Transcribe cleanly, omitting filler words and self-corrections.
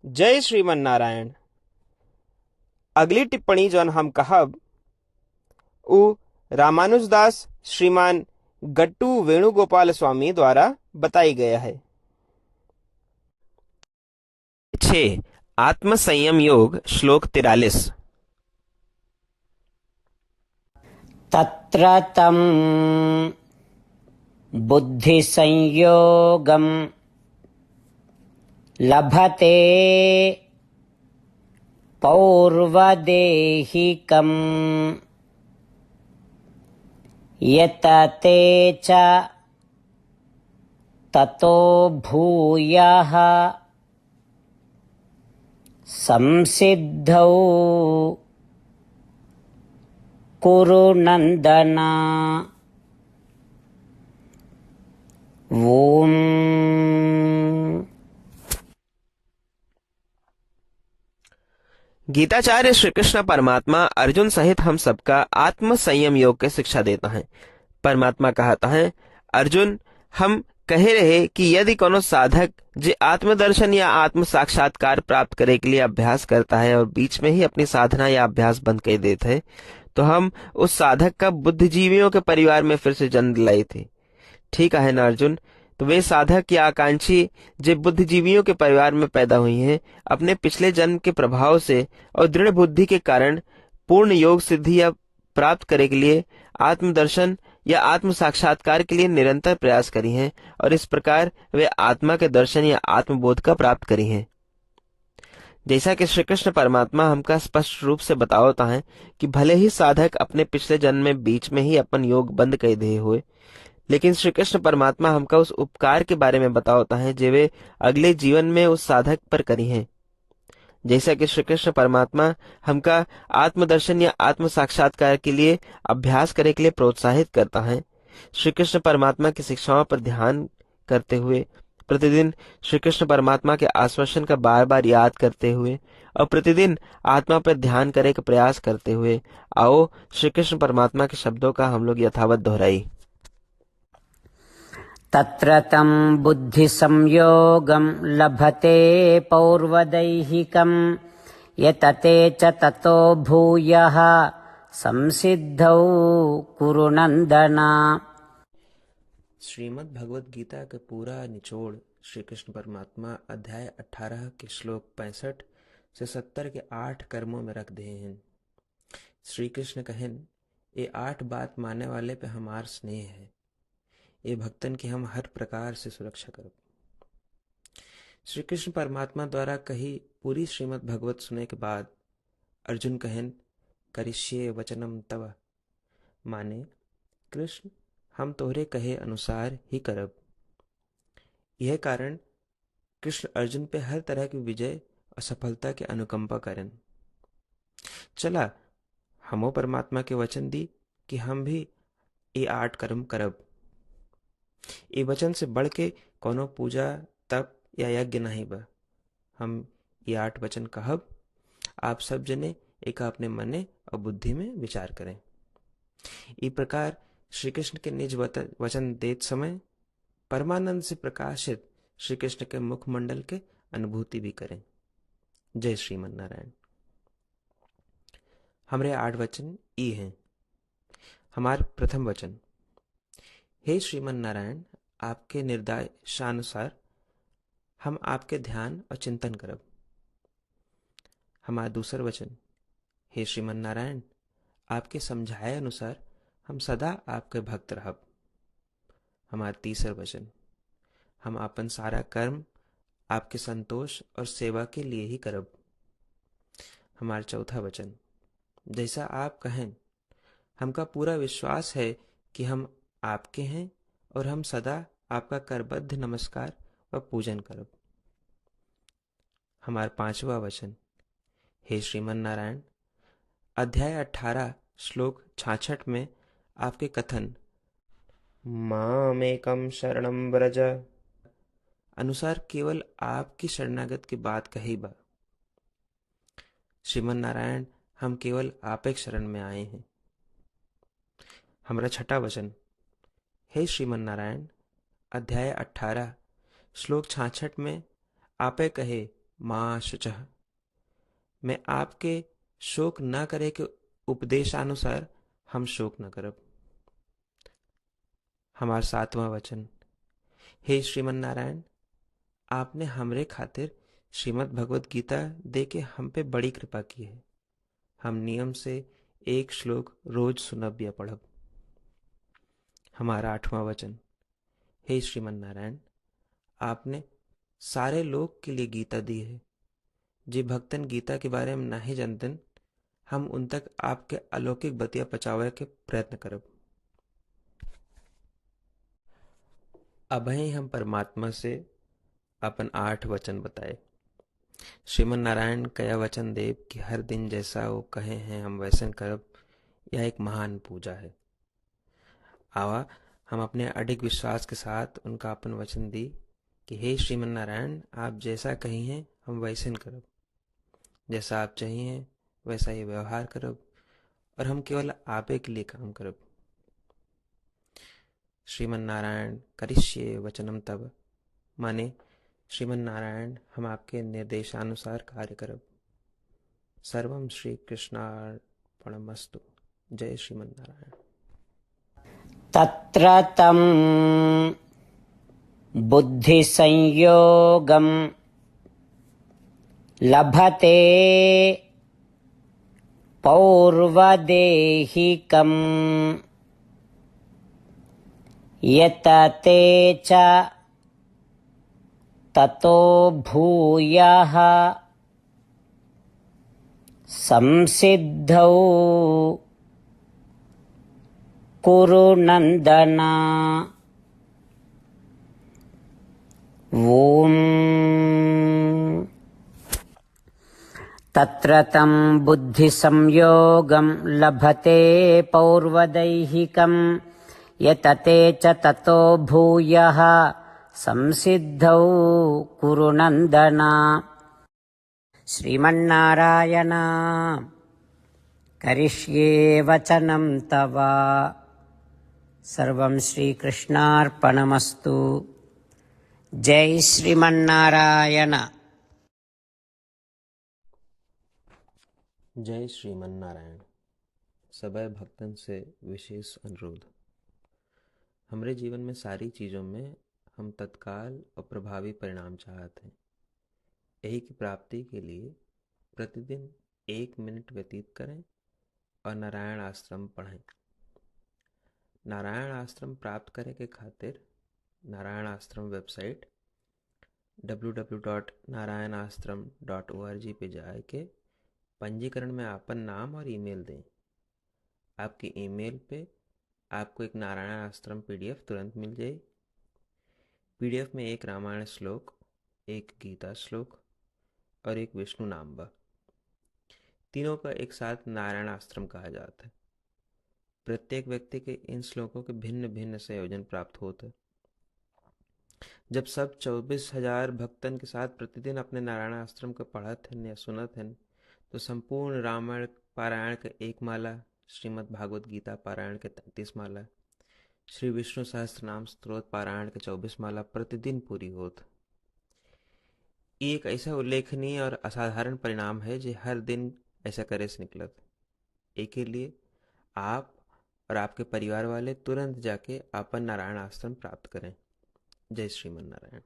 जय श्रीमन नारायण। अगली टिप्पणी जौन हम कहब उ रामानुजदास श्रीमान गट्टू वेणुगोपाल स्वामी द्वारा बताई गया है। 6 आत्म संयम योग श्लोक 43। तत्र तं बुद्धि संयोगम लभते पौर्वदेहिकम् यतते च ततो भूयः संसिद्धौ कुरु नंदन। ओम। गीताचार्य श्री कृष्ण परमात्मा अर्जुन सहित हम सबका आत्म संयम योग की शिक्षा देता है। परमात्मा कहता है, अर्जुन, हम कहे रहे कि यदि कोनो साधक जे आत्मदर्शन या आत्म साक्षात्कार प्राप्त करे के लिए अभ्यास करता है और बीच में ही अपनी साधना या अभ्यास बंद कर देते है तो हम उस साधक का बुद्धिजीवियों के परिवार में फिर से जन्म दिलाई थे। ठीक है ना अर्जुन? तो वे साधक या आकांक्षी जो बुद्धिजीवियों के परिवार में पैदा हुई हैं, अपने पिछले जन्म के प्रभाव से और दृढ़ बुद्धि के कारण पूर्ण योग सिद्धि या प्राप्त करे के लिए आत्मदर्शन या आत्म साक्षात्कार के लिए निरंतर प्रयास करी हैं और इस प्रकार वे आत्मा के दर्शन या आत्मबोध का प्राप्त करी हैं। जैसा कि श्री कृष्ण परमात्मा हमका स्पष्ट रूप से बतावता है कि भले ही साधक अपने पिछले जन्म में बीच में ही अपन योग बंद कर दिए हुए, लेकिन श्री कृष्ण परमात्मा हमका उस उपकार के बारे में बतावता है जो वे अगले जीवन में उस साधक पर करी हैं। जैसा कि श्री कृष्ण परमात्मा हमका आत्मदर्शन या आत्म साक्षात्कार के लिए अभ्यास करने के लिए प्रोत्साहित करता है, श्री कृष्ण परमात्मा की शिक्षाओं पर ध्यान करते हुए, प्रतिदिन श्री कृष्ण परमात्मा के आश्वासन का बार बार याद करते हुए और प्रतिदिन आत्मा पर ध्यान करे का प्रयास करते हुए आओ श्री कृष्ण परमात्मा के शब्दों का हम लोग यथावत दोहराई। तत्र तं बुद्धि संयोगम लभते पौर्वदैहिकम् यतते च ततो भूयः संसिद्धौ कुरु नंदन। श्रीमद् भगवत गीता का पूरा निचोड़ श्री कृष्ण परमात्मा अध्याय 18 के श्लोक 65 से 70 के 8 कर्मों में रख दे हैं। श्री कृष्ण कहन, ये 8 बात मानने वाले पे हमार स्नेह है, ये भक्तन की हम हर प्रकार से सुरक्षा करो। श्री कृष्ण परमात्मा द्वारा कही पूरी श्रीमद् भगवत सुने के बाद अर्जुन कहन, करिष्ये वचनम तव, माने कृष्ण, हम तोहरे कहे अनुसार ही करब। यह कारण कृष्ण अर्जुन पे हर तरह की विजय और सफलता के अनुकंपा करन। चला हमो परमात्मा के वचन दी कि हम भी ये 8 कर्म करब। ये वचन से बढ़ के कोनो पूजा तप या यज्ञ नहीं बा। हम ये 8 वचन कहब, आप सब जने एक अपने मने और बुद्धि में विचार करें। इस प्रकार श्री कृष्ण के निज वचन देत समय परमानंद से प्रकाशित श्री कृष्ण के मुखमंडल के अनुभूति भी करें। जय श्रीमन नारायण। हमारे 8 वचन ई हैं। हमार प्रथम वचन, हे श्रीमन नारायण, आपके निर्देशानुसार हम आपके ध्यान और चिंतन करब। हमारा दूसर वचन, हे श्रीमन नारायण, आपके समझाए अनुसार हम सदा आपके भक्त रहब। हमारा तीसर वचन, हम अपन सारा कर्म आपके संतोष और सेवा के लिए ही करब। हमारा चौथा वचन, जैसा आप कहें, हमका पूरा विश्वास है कि हम आपके हैं और हम सदा आपका करबद्ध नमस्कार व पूजन करब। हमारा पांचवा वचन, हे श्रीमन नारायण, अध्याय 18 श्लोक 66 में आपके कथन मामेकम शरणम व्रज अनुसार केवल आपकी शरणागत की बात कही बा। श्रीमन नारायण, हम केवल आप एक शरण में आए हैं। हमारा छठा वचन, हे श्रीमन नारायण, अध्याय 18 श्लोक 66 में आपे कहे मा शुचः। मैं आपके शोक न करे के उपदेशानुसार हम शोक न करब। हमार 7वां वचन। हे श्रीमन नारायण, आपने हमरे खातिर श्रीमद् भगवत गीता दे के हम पे बड़ी कृपा की है। हम नियम से एक श्लोक रोज सुनब या पढ़ब। हमारा 8वां वचन। हे श्रीमन नारायण, आपने सारे लोग के लिए गीता दी है। जे भक्तन गीता के बारे में नहीं जानतन, हम उन तक आपके अलौकिक बतिया पहुंचावे के प्रयत्न करब। अभय हम परमात्मा से अपन 8 वचन बताए। श्रीमन नारायण कया वचन देव कि हर दिन जैसा वो कहे हैं हम वैसन करब। यह एक महान पूजा है। आवा हम अपने अडिग विश्वास के साथ उनका अपन वचन दी कि हे श्रीमन नारायण, आप जैसा कही हैं हम वैसन करब। जैसा आप चाहिए वैसा ही व्यवहार करब और हम केवल आपे के लिए काम करब। श्रीमन नारायण करिष्ये वचनम तब, माने श्रीमन नारायण हम आपके निर्देशानुसार कार्य करब। सर्वम श्री कृष्णार्पणमस्तु। जय श्रीमन नारायण। तत्र तं बुद्धिसंयोगं लभते पौर्वदेहिकम् यतते च ततो भूयः संसिद्धौ कुरु नन्दन। ॐ तत्र तं बुद्धिसंयोगं लभते पौर्वदैहिकं यतते च ततो भूयः संसिद्धौ कुरु नन्दन। श्रीमन्नारायण करिष्ये वचनं तव। सर्वं श्रीकृष्णार्पणमस्तु। जय श्रीमन्नारायण। जय श्रीमन नारायण। सबै भक्तन से विशेष अनुरोध। हमरे जीवन में सारी चीजों में हम तत्काल और प्रभावी परिणाम चाहते हैं। यही की प्राप्ति के लिए प्रतिदिन 1 मिनट व्यतीत करें और नारायण आश्रम पढ़ें। नारायण आश्रम प्राप्त करे के खातिर नारायण आश्रम वेबसाइट www.narayanashram.org पे जाए के पंजीकरण में आपन नाम और ईमेल दें। आपकी ईमेल पे आपको एक नारायण आश्रम पीडीएफ तुरंत मिल जाए। पीडीएफ में एक रामायण श्लोक, एक गीता श्लोक और एक विष्णु नाम बा। तीनों का एक साथ नारायण आश्रम कहा जाता है। प्रत्येक व्यक्ति के इन श्लोकों के भिन्न भिन्न संयोजन प्राप्त होते। जब सब 24,000 भक्तन के साथ प्रतिदिन अपने नारायण आश्रम को पढ़त हैं या सुनत हैं, तो संपूर्ण रामायण पारायण के 1 माला, श्रीमद् भागवत गीता पारायण के 33 माला, श्री विष्णु सहस्त्रनाम स्तोत्र पारायण के 24 माला प्रतिदिन पूरी होत। एक ऐसा उल्लेखनीय और असाधारण परिणाम है जो हर दिन ऐसा करे से निकलत। एक के लिए आप और आपके परिवार वाले तुरंत जाके अपन नारायण आश्रम प्राप्त करें। जय श्रीमन नारायण।